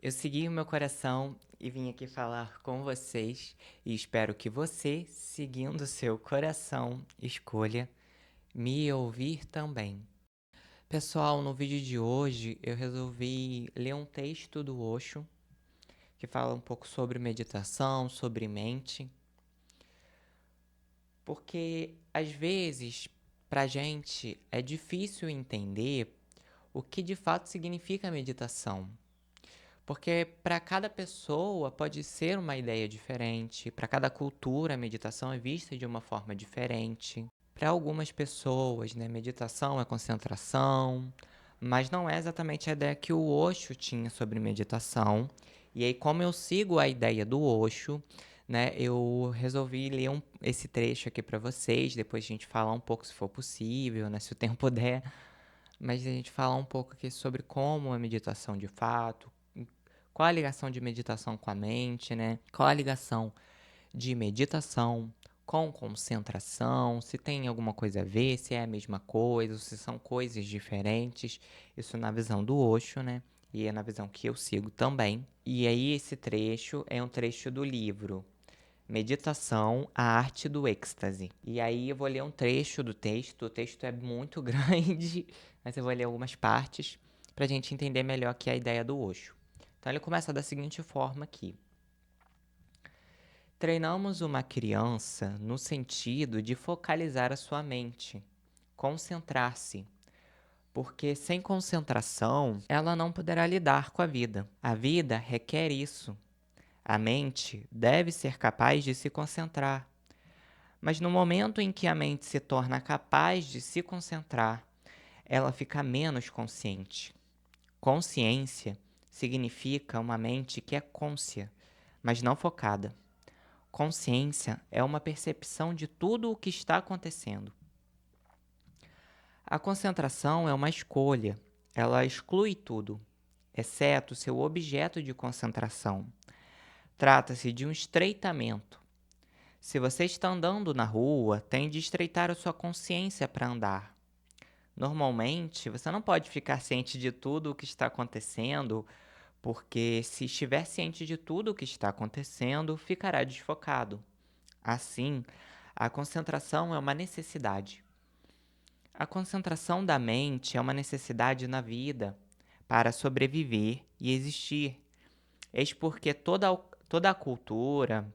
Eu segui o meu coração e vim aqui falar com vocês e espero que você, seguindo o seu coração, escolha me ouvir também. Pessoal, no vídeo de hoje eu resolvi ler um texto do Osho que fala um pouco sobre meditação, sobre mente, porque às vezes pra gente é difícil entender o que de fato significa meditação. Porque para cada pessoa pode ser uma ideia diferente, para cada cultura a meditação é vista de uma forma diferente. Para algumas pessoas, né, meditação é concentração, mas não é exatamente a ideia que o Osho tinha sobre meditação. E aí, como eu sigo a ideia do Osho, né, eu resolvi ler esse trecho aqui para vocês, depois a gente falar um pouco se for possível, né, se o tempo der, mas a gente falar um pouco aqui sobre como é meditação de fato, qual a ligação de meditação com a mente, né? Qual a ligação de meditação com concentração, se tem alguma coisa a ver, se é a mesma coisa, se são coisas diferentes. Isso na visão do Osho, né? E é na visão que eu sigo também. E aí esse trecho é um trecho do livro Meditação, a Arte do Êxtase. E aí eu vou ler um trecho do texto. O texto é muito grande, mas eu vou ler algumas partes para a gente entender melhor aqui a ideia do Osho. Então ele começa da seguinte forma aqui. Treinamos uma criança no sentido de focalizar a sua mente, concentrar-se, porque sem concentração ela não poderá lidar com a vida. A vida requer isso. A mente deve ser capaz de se concentrar. Mas no momento em que a mente se torna capaz de se concentrar, ela fica menos consciente. Consciência significa uma mente que é cônscia, mas não focada. Consciência é uma percepção de tudo o que está acontecendo. A concentração é uma escolha. Ela exclui tudo, exceto seu objeto de concentração. Trata-se de um estreitamento. Se você está andando na rua, tem de estreitar a sua consciência para andar. Normalmente, você não pode ficar ciente de tudo o que está acontecendo, porque se estiver ciente de tudo o que está acontecendo, ficará desfocado. Assim, a concentração é uma necessidade. A concentração da mente é uma necessidade na vida para sobreviver e existir. Eis porque toda a cultura,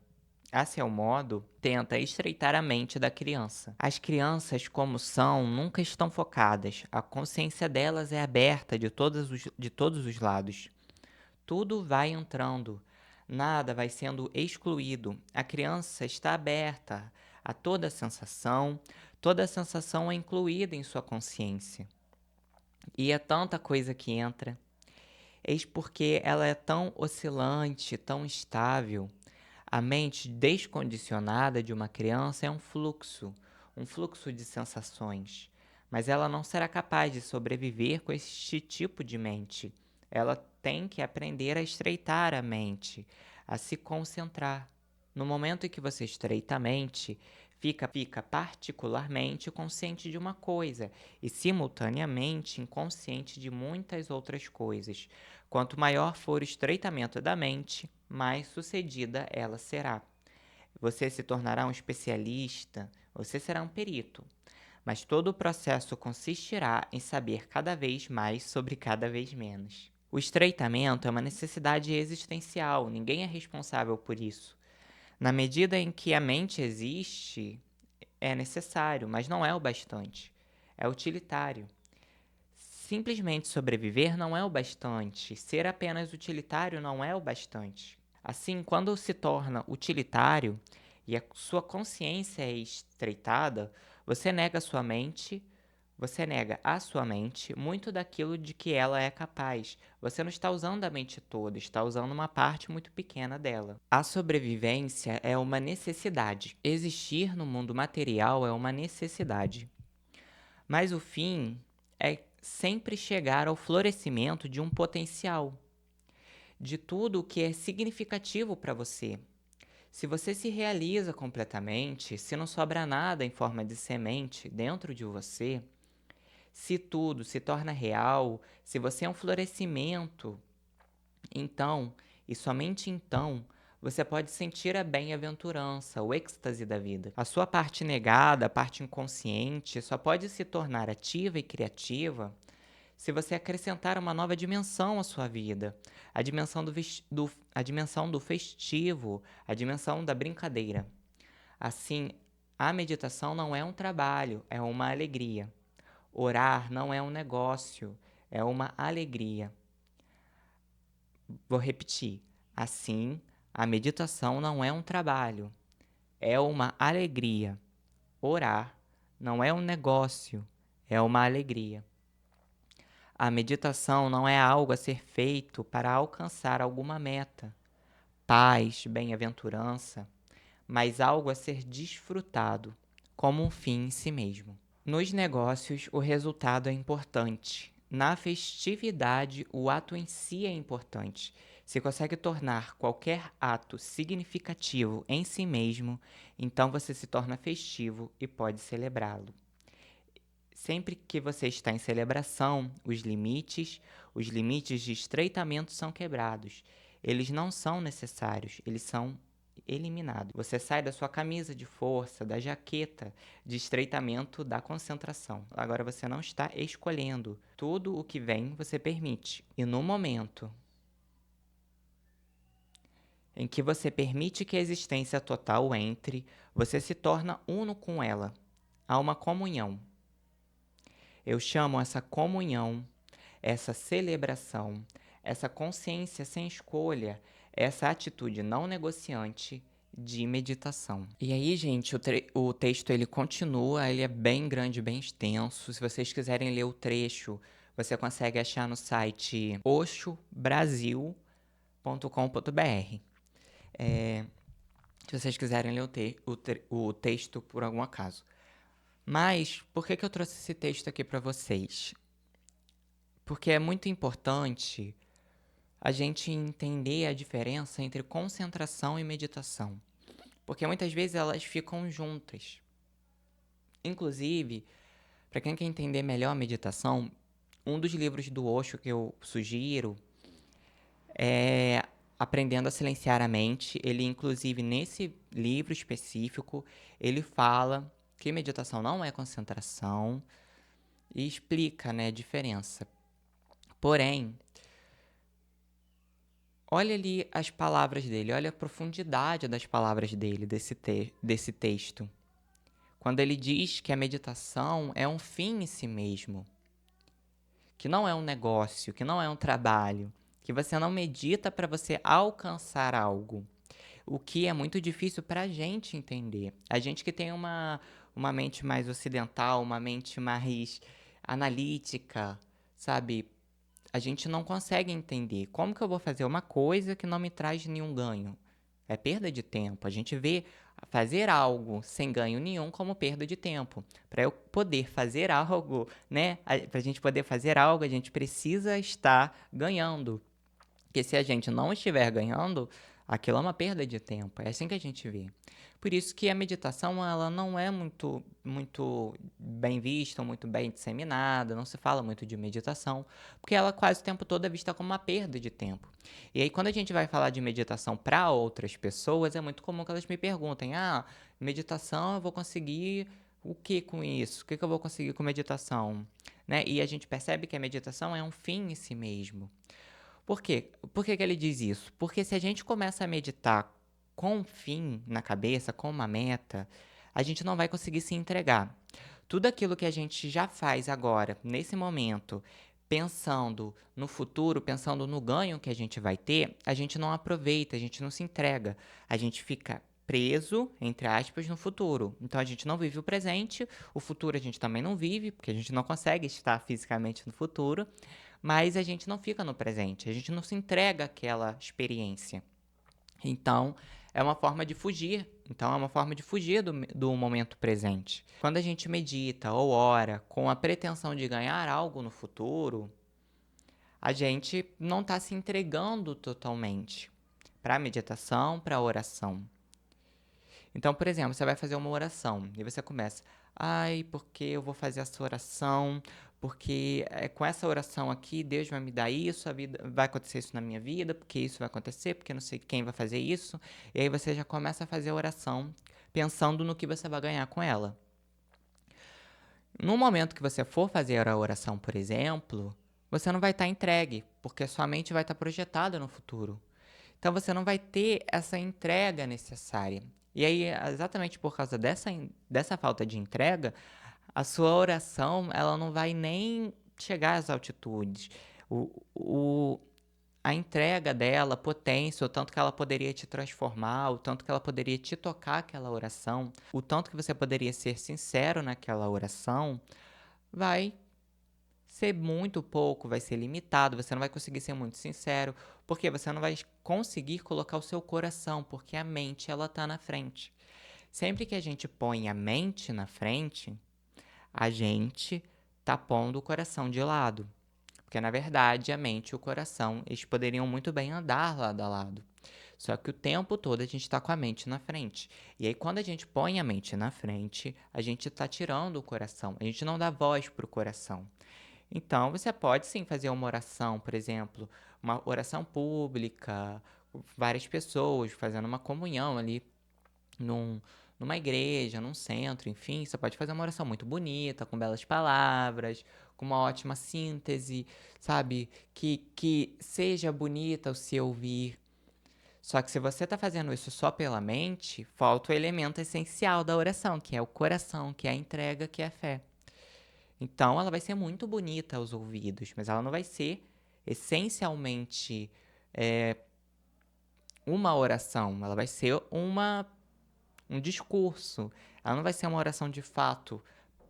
a seu modo, tenta estreitar a mente da criança. As crianças, como são, nunca estão focadas. A consciência delas é aberta de todos os lados. Tudo vai entrando, nada vai sendo excluído. A criança está aberta a toda sensação é incluída em sua consciência. E é tanta coisa que entra. Eis porque ela é tão oscilante, tão instável. A mente descondicionada de uma criança é um fluxo de sensações. Mas ela não será capaz de sobreviver com este tipo de mente. Ela tem que aprender a estreitar a mente, a se concentrar. No momento em que você estreita a mente, fica particularmente consciente de uma coisa e simultaneamente inconsciente de muitas outras coisas. Quanto maior for o estreitamento da mente, mais sucedida ela será. Você se tornará um especialista, você será um perito. Mas todo o processo consistirá em saber cada vez mais sobre cada vez menos. O estreitamento é uma necessidade existencial, ninguém é responsável por isso. Na medida em que a mente existe, é necessário, mas não é o bastante. É utilitário. Simplesmente sobreviver não é o bastante. Ser apenas utilitário não é o bastante. Assim, quando se torna utilitário e a sua consciência é estreitada, você nega à sua mente muito daquilo de que ela é capaz. Você não está usando a mente toda, está usando uma parte muito pequena dela. A sobrevivência é uma necessidade. Existir no mundo material é uma necessidade. Mas o fim é sempre chegar ao florescimento de um potencial, de tudo o que é significativo para você. Se você se realiza completamente, se não sobra nada em forma de semente dentro de você, se tudo se torna real, se você é um florescimento Então, e somente então, você pode sentir a bem-aventurança, o êxtase da vida. A sua parte negada, a parte inconsciente, só pode se tornar ativa e criativa se você acrescentar uma nova dimensão à sua vida. A dimensão a dimensão do festivo, a dimensão da brincadeira. Assim, a meditação não é um trabalho, é uma alegria. Orar não é um negócio, é uma alegria. Vou repetir. Assim, a meditação não é um trabalho, é uma alegria. Orar não é um negócio, é uma alegria. A meditação não é algo a ser feito para alcançar alguma meta, paz, bem-aventurança, mas algo a ser desfrutado, como um fim em si mesmo. Nos negócios, o resultado é importante. Na festividade, o ato em si é importante. Se consegue tornar qualquer ato significativo em si mesmo, então você se torna festivo e pode celebrá-lo. Sempre que você está em celebração, os limites de estreitamento são quebrados. Eles não são necessários, eles são eliminados. Você sai da sua camisa de força, da jaqueta de estreitamento da concentração. Agora você não está escolhendo. Tudo o que vem você permite. E no momento em que você permite que a existência total entre, você se torna uno com ela. Há uma comunhão. Eu chamo essa comunhão, essa celebração, essa consciência sem escolha, essa atitude não negociante de meditação. E aí, gente, o texto ele continua, ele é bem grande, bem extenso. Se vocês quiserem ler o trecho, você consegue achar no site oshobrasil.com.br. Se vocês quiserem ler o texto por algum acaso. Mas, por que eu trouxe esse texto aqui para vocês? Porque é muito importante a gente entender a diferença entre concentração e meditação. Porque muitas vezes elas ficam juntas. Inclusive, para quem quer entender melhor a meditação, um dos livros do Osho que eu sugiro é Aprendendo a Silenciar a Mente. Ele, inclusive, nesse livro específico, ele fala que meditação não é concentração e explica, né, a diferença. Porém, olha ali as palavras dele, olha a profundidade das palavras dele, desse texto. Quando ele diz que a meditação é um fim em si mesmo, que não é um negócio, que não é um trabalho, que você não medita para você alcançar algo. O que é muito difícil para a gente entender. A gente que tem uma mente mais ocidental, uma mente mais analítica, sabe? A gente não consegue entender como que eu vou fazer uma coisa que não me traz nenhum ganho. É perda de tempo. A gente vê fazer algo sem ganho nenhum como perda de tempo. Para eu poder fazer algo, né? Para a gente poder fazer algo, a gente precisa estar ganhando. Porque se a gente não estiver ganhando, aquilo é uma perda de tempo. É assim que a gente vê. Por isso que a meditação ela não é muito bem vista, muito bem disseminada, não se fala muito de meditação, porque ela quase o tempo todo é vista como uma perda de tempo. E aí quando a gente vai falar de meditação para outras pessoas, é muito comum que elas me perguntem: "Ah, meditação, eu vou conseguir o que com isso? O que eu vou conseguir com meditação?", né? E a gente percebe que a meditação é um fim em si mesmo. Por quê? Por que que ele diz isso? Porque se a gente começa a meditar com um fim na cabeça, com uma meta, a gente não vai conseguir se entregar. Tudo aquilo que a gente já faz agora, nesse momento, pensando no futuro, pensando no ganho que a gente vai ter, a gente não aproveita, a gente não se entrega. A gente fica preso, entre aspas, no futuro. Então a gente não vive o presente, o futuro a gente também não vive, porque a gente não consegue estar fisicamente no futuro, mas a gente não fica no presente, a gente não se entrega àquela experiência. Então, é uma forma de fugir. Então, é uma forma de fugir do momento presente. Quando a gente medita ou ora com a pretensão de ganhar algo no futuro, a gente não está se entregando totalmente para a meditação, para a oração. Então, por exemplo, você vai fazer uma oração e você começa: Ai, porque eu vou fazer essa oração, porque com essa oração aqui Deus vai me dar isso, a vida vai acontecer isso na minha vida, porque isso vai acontecer, porque não sei quem vai fazer isso. E aí você já começa a fazer a oração pensando no que você vai ganhar com ela. No momento que você for fazer a oração, por exemplo, você não vai estar entregue, porque sua mente vai estar projetada no futuro. Então você não vai ter essa entrega necessária. E aí, exatamente por causa dessa falta de entrega, a sua oração ela não vai nem chegar às altitudes. O, a entrega dela, a potência, o tanto que ela poderia te transformar, o tanto que ela poderia te tocar aquela oração, o tanto que você poderia ser sincero naquela oração, vai ser muito pouco, vai ser limitado, você não vai conseguir ser muito sincero, porque você não vai conseguir colocar o seu coração, porque a mente ela tá na frente. Sempre que a gente põe a mente na frente, a gente tá pondo o coração de lado. Porque na verdade a mente e o coração, eles poderiam muito bem andar lado a lado. Só que o tempo todo a gente está com a mente na frente. E aí, quando a gente põe a mente na frente, a gente está tirando o coração. A gente não dá voz para o coração. Então, você pode sim fazer uma oração, por exemplo, uma oração pública, várias pessoas fazendo uma comunhão ali num, numa igreja, num centro, enfim. Você pode fazer uma oração muito bonita, com belas palavras, com uma ótima síntese, sabe? Que seja bonita o se ouvir. Só que se você está fazendo isso só pela mente, falta o elemento essencial da oração, que é o coração, que é a entrega, que é a fé. Então ela vai ser muito bonita aos ouvidos, mas ela não vai ser essencialmente uma oração, ela vai ser um discurso. Ela não vai ser uma oração de fato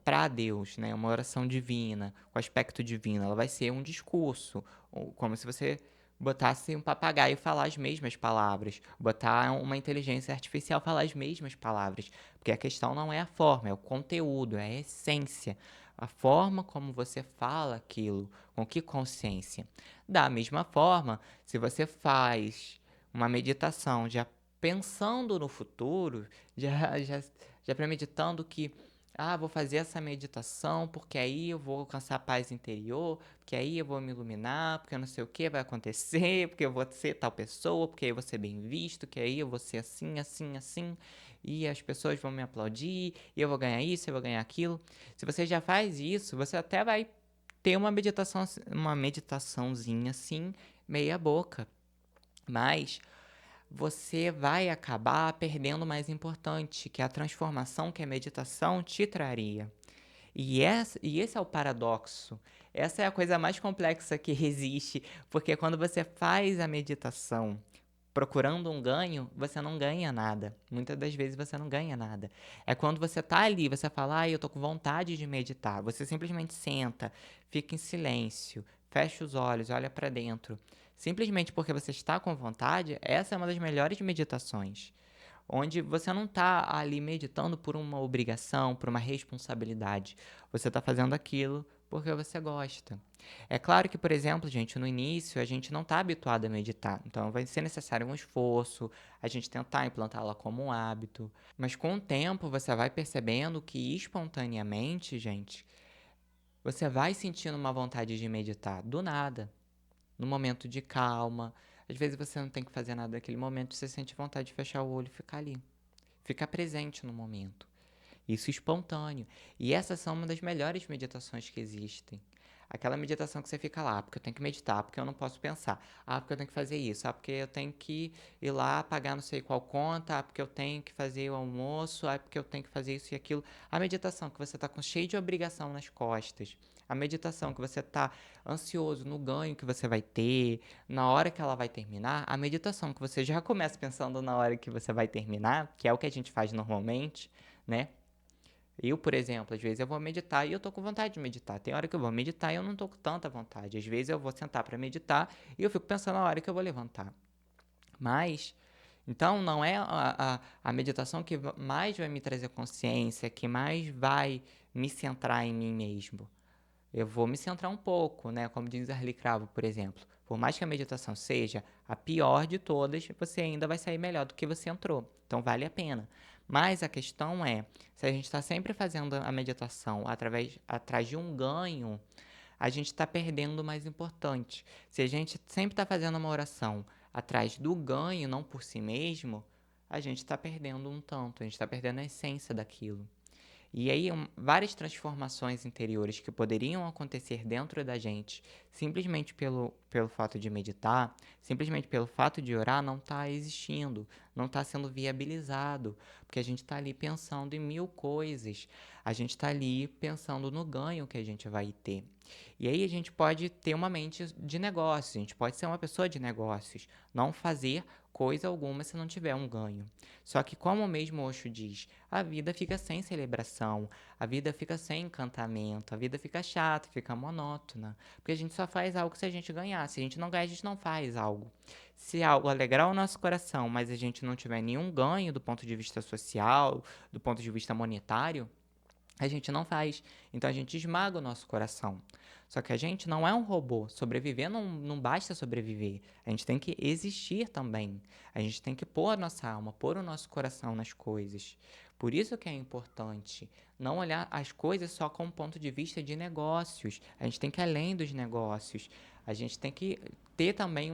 para Deus, né? Uma oração divina, com aspecto divino. Ela vai ser um discurso, como se você botasse um papagaio falar as mesmas palavras, botar uma inteligência artificial falar as mesmas palavras, porque a questão não é a forma, é o conteúdo, é a essência, a forma como você fala aquilo, com que consciência. Da mesma forma, se você faz uma meditação já pensando no futuro, já, já, já premeditando que vou fazer essa meditação porque aí eu vou alcançar a paz interior, porque aí eu vou me iluminar, porque não sei o que vai acontecer, porque eu vou ser tal pessoa, porque aí eu vou ser bem visto, que aí eu vou ser assim, assim, assim, e as pessoas vão me aplaudir, e eu vou ganhar isso, eu vou ganhar aquilo. Se você já faz isso, você até vai ter uma meditaçãozinha assim, meia boca. Mas você vai acabar perdendo o mais importante, que é a transformação que a meditação te traria. E esse é o paradoxo. Essa é a coisa mais complexa que existe, porque quando você faz a meditação procurando um ganho, você não ganha nada. Muitas das vezes você não ganha nada. É quando você tá ali, você fala, eu tô com vontade de meditar. Você simplesmente senta, fica em silêncio, fecha os olhos, olha para dentro. Simplesmente porque você está com vontade, essa é uma das melhores meditações. Onde você não está ali meditando por uma obrigação, por uma responsabilidade. Você está fazendo aquilo porque você gosta. É claro que, por exemplo, gente, no início a gente não está habituado a meditar, então vai ser necessário um esforço, a gente tentar implantá-la como um hábito. Mas com o tempo você vai percebendo que espontaneamente, gente, você vai sentindo uma vontade de meditar do nada, no momento de calma. Às vezes você não tem que fazer nada naquele momento, você sente vontade de fechar o olho e ficar ali. Ficar presente no momento. Isso espontâneo. E essas são uma das melhores meditações que existem. Aquela meditação que você fica lá, porque eu tenho que meditar, porque eu não posso pensar. Porque eu tenho que fazer isso. Porque eu tenho que ir lá pagar não sei qual conta. Porque eu tenho que fazer o almoço. Porque eu tenho que fazer isso e aquilo. A meditação que você está cheio de obrigação nas costas. A meditação que você está ansioso no ganho que você vai ter, na hora que ela vai terminar. A meditação que você já começa pensando na hora que você vai terminar, que é o que a gente faz normalmente, né? Eu, por exemplo, às vezes eu vou meditar e eu tô com vontade de meditar. Tem hora que eu vou meditar e eu não tô com tanta vontade. Às vezes eu vou sentar para meditar e eu fico pensando na hora que eu vou levantar. Mas, então não é a meditação que mais vai me trazer consciência, que mais vai me centrar em mim mesmo. Eu vou me centrar um pouco, né? Como diz Arli Cravo, por exemplo. Por mais que a meditação seja a pior de todas, você ainda vai sair melhor do que você entrou. Então vale a pena. Mas a questão é, se a gente está sempre fazendo a meditação atrás de um ganho, a gente está perdendo o mais importante. Se a gente sempre está fazendo uma oração atrás do ganho, não por si mesmo, a gente está perdendo um tanto, a gente está perdendo a essência daquilo. E aí, várias transformações interiores que poderiam acontecer dentro da gente, simplesmente pelo fato de meditar, simplesmente pelo fato de orar, não está existindo, não está sendo viabilizado, porque a gente está ali pensando em mil coisas, a gente está ali pensando no ganho que a gente vai ter. E aí a gente pode ter uma mente de negócios, a gente pode ser uma pessoa de negócios, não fazer coisa alguma se não tiver um ganho. Só que, como o mesmo Osho diz, a vida fica sem celebração, a vida fica sem encantamento, a vida fica chata, fica monótona, porque a gente só faz algo se a gente ganhar. Se a gente não ganhar, a gente não faz algo. Se algo alegrar o nosso coração, mas a gente não tiver nenhum ganho do ponto de vista social, do ponto de vista monetário, a gente não faz. Então a gente esmaga o nosso coração. Só que a gente não é um robô. Sobreviver não basta sobreviver. A gente tem que existir também. A gente tem que pôr a nossa alma, pôr o nosso coração nas coisas. Por isso que é importante não olhar as coisas só com um ponto de vista de negócios. A gente tem que ir além dos negócios. A gente tem que ter também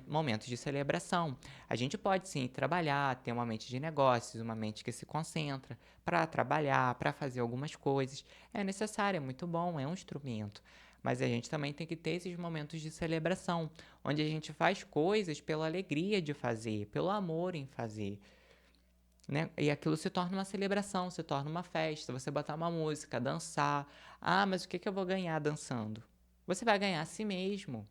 momentos de celebração. A gente pode sim trabalhar, ter uma mente de negócios, uma mente que se concentra para trabalhar, para fazer algumas coisas. É necessário, é muito bom, é um instrumento. Mas a gente também tem que ter esses momentos de celebração, onde a gente faz coisas pela alegria de fazer, pelo amor em fazer. Né? E aquilo se torna uma celebração, se torna uma festa. Você botar uma música, dançar. Ah, mas o que eu vou ganhar dançando? Você vai ganhar a si mesmo.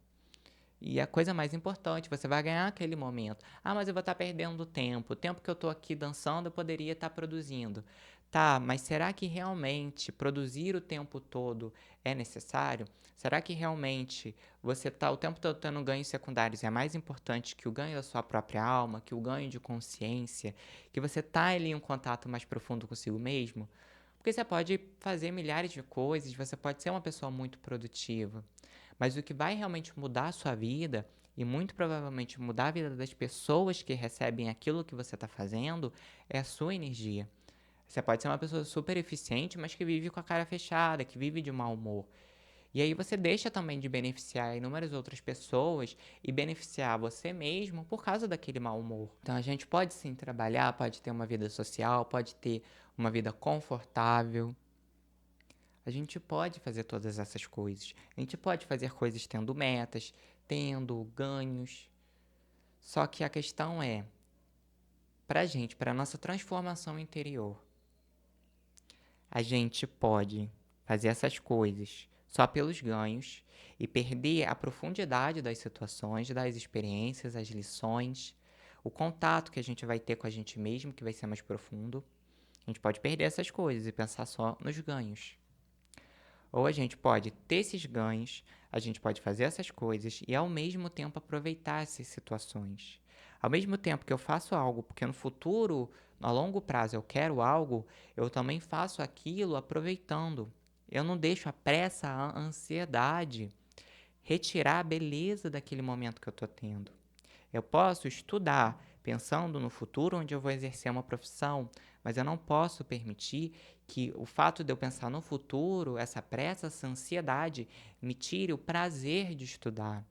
E a coisa mais importante, você vai ganhar aquele momento. Ah, mas eu vou estar perdendo tempo. O tempo que eu estou aqui dançando, eu poderia estar produzindo. Tá, mas será que realmente produzir o tempo todo é necessário? Será que realmente você está o tempo todo tendo ganhos secundários é mais importante que o ganho da sua própria alma, que o ganho de consciência, que você está ali em um contato mais profundo consigo mesmo? Porque você pode fazer milhares de coisas, você pode ser uma pessoa muito produtiva. Mas o que vai realmente mudar a sua vida e muito provavelmente mudar a vida das pessoas que recebem aquilo que você está fazendo é a sua energia. Você pode ser uma pessoa super eficiente, mas que vive com a cara fechada, que vive de mau humor. E aí você deixa também de beneficiar inúmeras outras pessoas e beneficiar você mesmo por causa daquele mau humor. Então a gente pode sim trabalhar, pode ter uma vida social, pode ter uma vida confortável. A gente pode fazer todas essas coisas. A gente pode fazer coisas tendo metas, tendo ganhos. Só que a questão é, pra gente, pra nossa transformação interior, a gente pode fazer essas coisas só pelos ganhos e perder a profundidade das situações, das experiências, as lições, o contato que a gente vai ter com a gente mesmo, que vai ser mais profundo. A gente pode perder essas coisas e pensar só nos ganhos. Ou a gente pode ter esses ganhos, a gente pode fazer essas coisas e ao mesmo tempo aproveitar essas situações. Ao mesmo tempo que eu faço algo, porque no futuro, a longo prazo, eu quero algo, eu também faço aquilo aproveitando. Eu não deixo a pressa, a ansiedade retirar a beleza daquele momento que eu estou tendo. Eu posso estudar pensando no futuro onde eu vou exercer uma profissão, mas eu não posso permitir que o fato de eu pensar no futuro, essa pressa, essa ansiedade, me tire o prazer de estudar,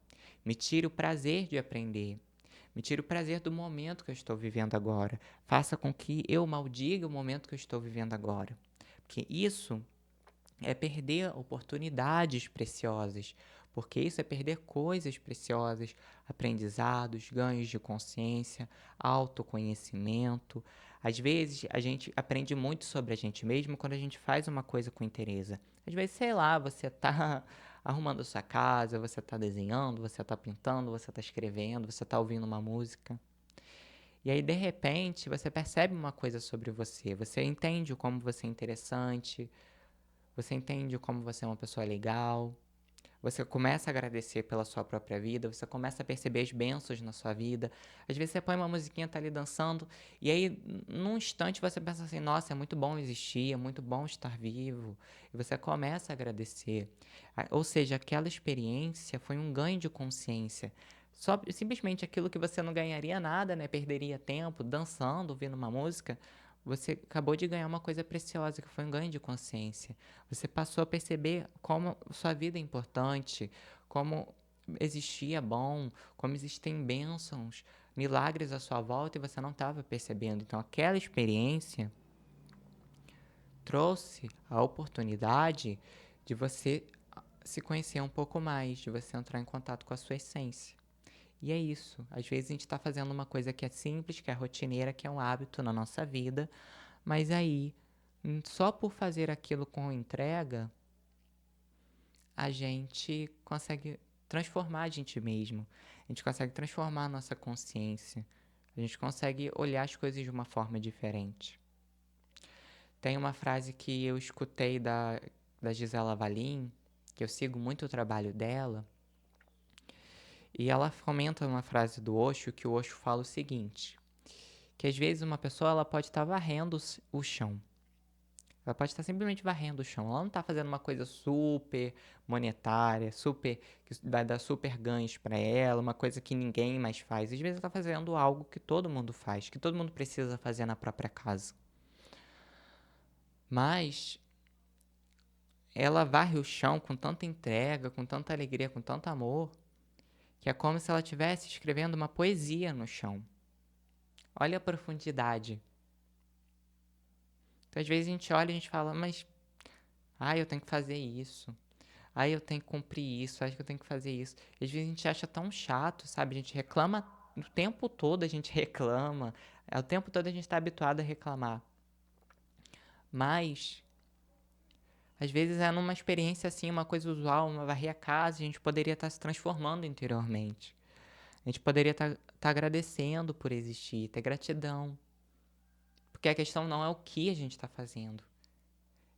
me tire o prazer de aprender, me tire o prazer do momento que eu estou vivendo agora. Faça com que eu maldiga o momento que eu estou vivendo agora. Porque isso é perder oportunidades preciosas, porque isso é perder coisas preciosas, aprendizados, ganhos de consciência, autoconhecimento. Às vezes a gente aprende muito sobre a gente mesmo quando a gente faz uma coisa com interesse. Às vezes, sei lá, você tá arrumando a sua casa, você tá desenhando, você tá pintando, você tá escrevendo, você tá ouvindo uma música. E aí, de repente, você percebe uma coisa sobre você. Você entende como você é interessante, você entende como você é uma pessoa legal, você começa a agradecer pela sua própria vida, você começa a perceber as bênçãos na sua vida. Às vezes você põe uma musiquinha, tá ali dançando, e aí, num instante, você pensa assim, nossa, é muito bom existir, é muito bom estar vivo. E você começa a agradecer. Ou seja, aquela experiência foi um ganho de consciência. Só, simplesmente aquilo que você não ganharia nada, né? Perderia tempo dançando, ouvindo uma música. Você acabou de ganhar uma coisa preciosa, que foi um ganho de consciência. Você passou a perceber como sua vida é importante, como existia bom, como existem bênçãos, milagres à sua volta e você não estava percebendo. Então, aquela experiência trouxe a oportunidade de você se conhecer um pouco mais, de você entrar em contato com a sua essência. E é isso. Às vezes a gente está fazendo uma coisa que é simples, que é rotineira, que é um hábito na nossa vida, mas aí, só por fazer aquilo com entrega, a gente consegue transformar a gente mesmo. A gente consegue transformar a nossa consciência. A gente consegue olhar as coisas de uma forma diferente. Tem uma frase que eu escutei da Gisela Valim, que eu sigo muito o trabalho dela, e ela comenta uma frase do Osho, que o Osho fala o seguinte, que às vezes uma pessoa ela pode estar varrendo o chão. Ela pode estar simplesmente varrendo o chão. Ela não está fazendo uma coisa super monetária, que vai dar super ganhos para ela, uma coisa que ninguém mais faz. Às vezes ela está fazendo algo que todo mundo faz, que todo mundo precisa fazer na própria casa. Mas ela varre o chão com tanta entrega, com tanta alegria, com tanto amor, que é como se ela estivesse escrevendo uma poesia no chão. Olha a profundidade. Então, às vezes a gente olha e a gente fala, mas eu tenho que fazer isso. Eu tenho que cumprir isso, acho que eu tenho que fazer isso. E às vezes a gente acha tão chato, sabe? A gente reclama o tempo todo, a gente reclama. O tempo todo a gente está habituado a reclamar. Mas, às vezes é numa experiência assim, uma coisa usual, uma varrer a casa, a gente poderia estar se transformando interiormente. A gente poderia estar agradecendo por existir, ter gratidão. Porque a questão não é o que a gente está fazendo,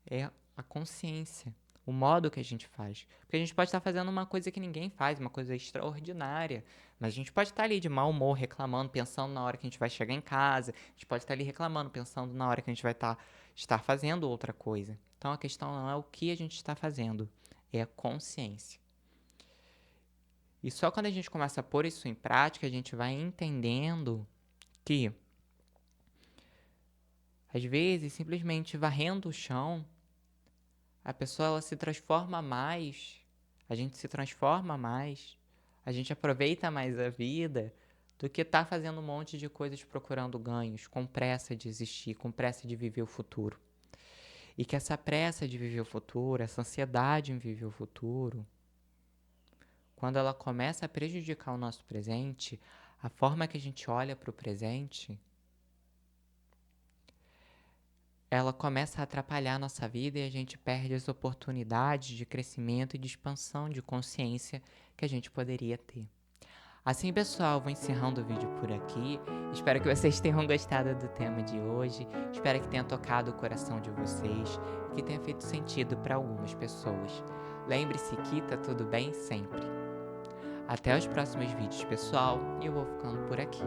é a consciência, o modo que a gente faz. Porque a gente pode estar fazendo uma coisa que ninguém faz, uma coisa extraordinária, mas a gente pode estar ali de mau humor, reclamando, pensando na hora que a gente vai chegar em casa, a gente pode estar ali reclamando, pensando na hora que a gente vai estar fazendo outra coisa. Então a questão não é o que a gente está fazendo, é a consciência. E só quando a gente começa a pôr isso em prática, a gente vai entendendo que, às vezes, simplesmente varrendo o chão, a pessoa ela se transforma mais, a gente se transforma mais, a gente aproveita mais a vida do que tá fazendo um monte de coisas procurando ganhos, com pressa de existir, com pressa de viver o futuro. E que essa pressa de viver o futuro, essa ansiedade em viver o futuro, quando ela começa a prejudicar o nosso presente, a forma que a gente olha para o presente, ela começa a atrapalhar a nossa vida e a gente perde as oportunidades de crescimento e de expansão de consciência que a gente poderia ter. Assim, pessoal, vou encerrando o vídeo por aqui. Espero que vocês tenham gostado do tema de hoje. Espero que tenha tocado o coração de vocês e que tenha feito sentido para algumas pessoas. Lembre-se que tá tudo bem sempre. Até os próximos vídeos, pessoal, e eu vou ficando por aqui.